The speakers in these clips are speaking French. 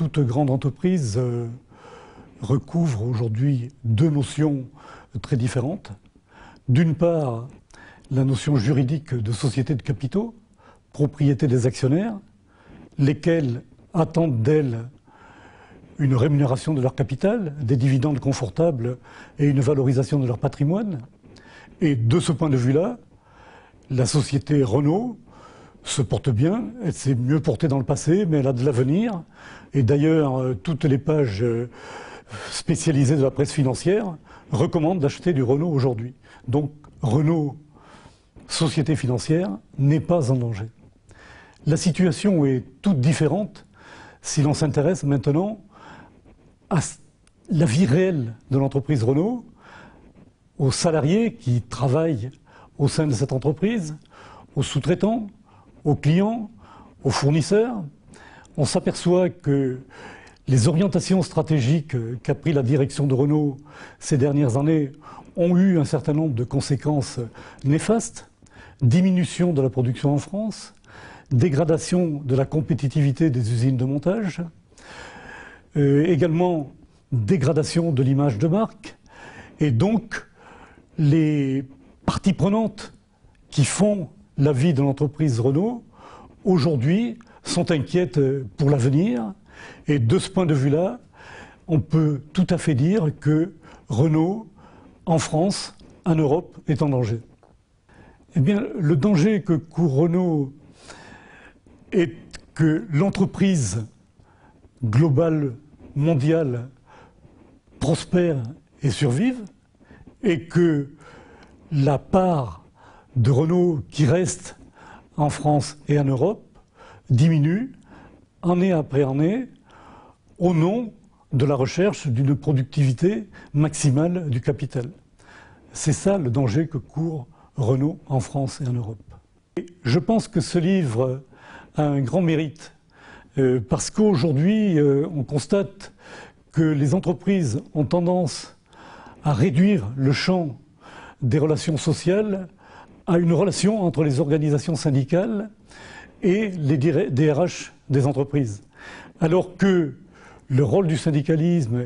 toute grande entreprise recouvre aujourd'hui deux notions très différentes. D'une part, la notion juridique de société de capitaux, propriété des actionnaires, lesquels attendent d'elle une rémunération de leur capital, des dividendes confortables et une valorisation de leur patrimoine. Et de ce point de vue-là, la société Renault se porte bien, elle s'est mieux portée dans le passé, mais elle a de l'avenir. Et d'ailleurs, toutes les pages spécialisées de la presse financière recommandent d'acheter du Renault aujourd'hui. Donc Renault, société financière, n'est pas en danger. La situation est toute différente si l'on s'intéresse maintenant à la vie réelle de l'entreprise Renault, aux salariés qui travaillent au sein de cette entreprise, aux sous-traitants, aux clients, aux fournisseurs. On s'aperçoit que les orientations stratégiques qu'a pris la direction de Renault ces dernières années ont eu un certain nombre de conséquences néfastes. Diminution de la production en France, dégradation de la compétitivité des usines de montage, également dégradation de l'image de marque. Et donc, les parties prenantes qui font la vie de l'entreprise Renault, aujourd'hui, sont inquiètes pour l'avenir. Et de ce point de vue-là, on peut tout à fait dire que Renault, en France, en Europe, est en danger. Eh bien, le danger que court Renault est que l'entreprise globale, mondiale, prospère et survive, et que la part de Renault qui reste en France et en Europe diminue année après année au nom de la recherche d'une productivité maximale du capital. C'est ça le danger que court Renault en France et en Europe. Et je pense que ce livre a un grand mérite parce qu'aujourd'hui on constate que les entreprises ont tendance à réduire le champ des relations sociales à une relation entre les organisations syndicales et les DRH des entreprises. Alors que le rôle du syndicalisme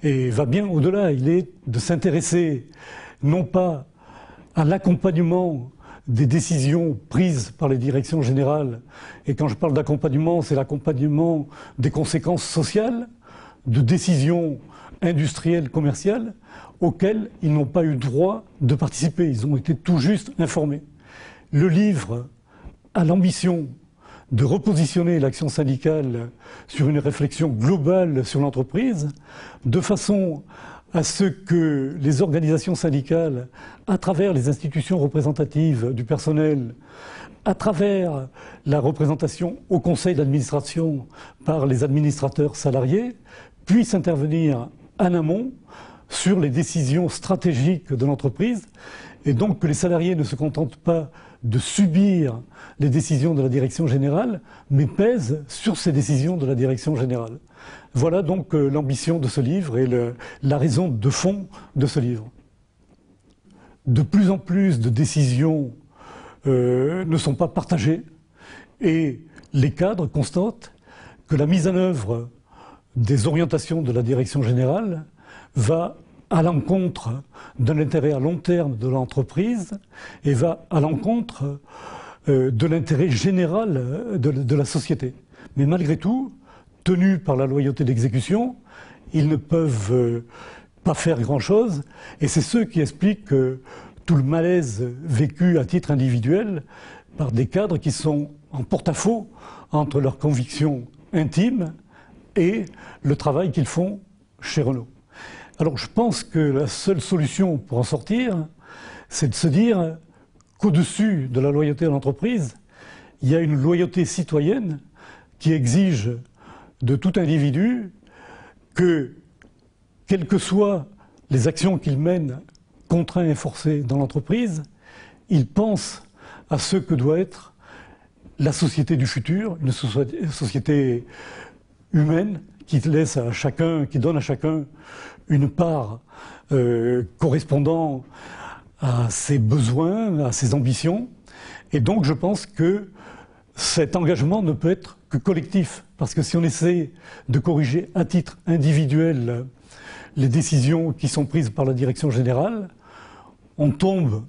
va bien au-delà, il est de s'intéresser non pas à l'accompagnement des décisions prises par les directions générales, et quand je parle d'accompagnement, c'est l'accompagnement des conséquences sociales, de décisions industrielles, commerciales, auxquelles ils n'ont pas eu droit de participer. Ils ont été tout juste informés. Le livre a l'ambition de repositionner l'action syndicale sur une réflexion globale sur l'entreprise, de façon à ce que les organisations syndicales, à travers les institutions représentatives du personnel, à travers la représentation au conseil d'administration par les administrateurs salariés, puissent intervenir en amont sur les décisions stratégiques de l'entreprise, et donc que les salariés ne se contentent pas de subir les décisions de la direction générale, mais pèsent sur ces décisions de la direction générale. Voilà donc l'ambition de ce livre et la raison de fond de ce livre. De plus en plus de décisions ne sont pas partagées et les cadres constatent que la mise en œuvre des orientations de la direction générale va à l'encontre d'un intérêt à long terme de l'entreprise et va à l'encontre de l'intérêt général de la société. Mais malgré tout, tenus par la loyauté d'exécution, ils ne peuvent pas faire grand-chose, et c'est ce qui explique tout le malaise vécu à titre individuel par des cadres qui sont en porte-à-faux entre leurs convictions intimes et le travail qu'ils font chez Renault. Alors je pense que la seule solution pour en sortir, c'est de se dire qu'au-dessus de la loyauté de l'entreprise, il y a une loyauté citoyenne qui exige de tout individu que, quelles que soient les actions qu'il mène contraints et forcés dans l'entreprise, il pense à ce que doit être la société du futur, une société humaine qui laisse à chacun, qui donne à chacun une part correspondant à ses besoins, à ses ambitions. Et donc je pense que cet engagement ne peut être que collectif, parce que si on essaie de corriger à titre individuel les décisions qui sont prises par la direction générale, on tombe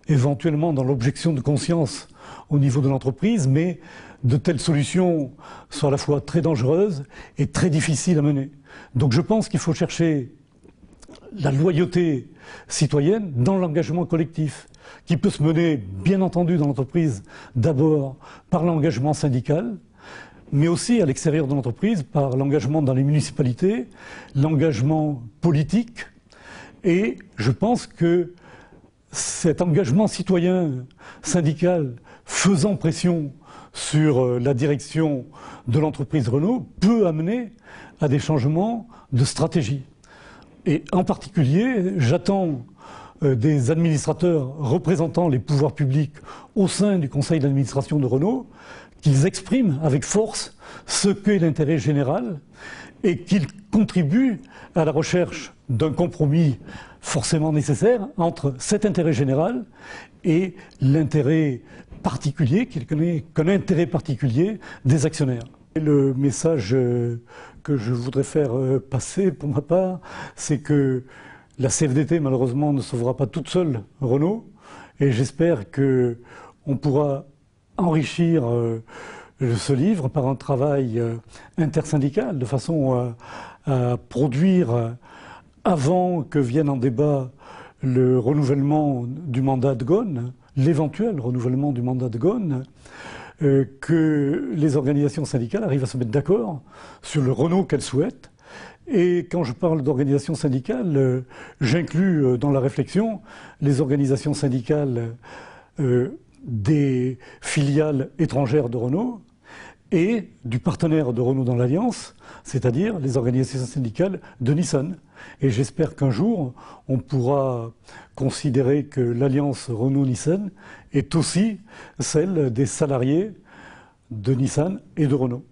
éventuellement dans l'objection de conscience au niveau de l'entreprise, mais de telles solutions sont à la fois très dangereuses et très difficiles à mener. Donc je pense qu'il faut chercher la loyauté citoyenne dans l'engagement collectif, qui peut se mener, bien entendu, dans l'entreprise, d'abord par l'engagement syndical, mais aussi à l'extérieur de l'entreprise, par l'engagement dans les municipalités, l'engagement politique. Et je pense que cet engagement citoyen syndical faisant pression sur la direction de l'entreprise Renault peut amener à des changements de stratégie. Et en particulier, j'attends des administrateurs représentant les pouvoirs publics au sein du conseil d'administration de Renault qu'ils expriment avec force ce qu'est l'intérêt général et qu'ils contribuent à la recherche d'un compromis forcément nécessaire entre cet intérêt général et l'intérêt particulier, qui n'est qu'un intérêt particulier des actionnaires. Et le message que je voudrais faire passer pour ma part, c'est que la CFDT malheureusement ne sauvera pas toute seule Renault, et j'espère qu'on pourra enrichir ce livre par un travail intersyndical, de façon à produire, avant que vienne en débat le renouvellement du mandat de Ghosn, l'éventuel renouvellement du mandat de Ghosn, que les organisations syndicales arrivent à se mettre d'accord sur le Renault qu'elles souhaitent. Et quand je parle d'organisations syndicales, j'inclus dans la réflexion les organisations syndicales des filiales étrangères de Renault et du partenaire de Renault dans l'Alliance, c'est-à-dire les organisations syndicales de Nissan. Et j'espère qu'un jour, on pourra considérer que l'Alliance Renault-Nissan est aussi celle des salariés de Nissan et de Renault.